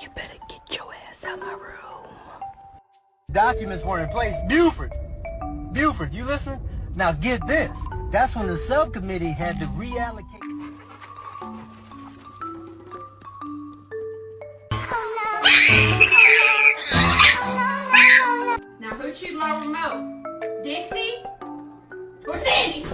You better get your ass out my room. Documents weren't in place. Buford, you listening? Now get this. That's when the subcommittee had to reallocate. Now who chewed my remote? Dixie or Sandy?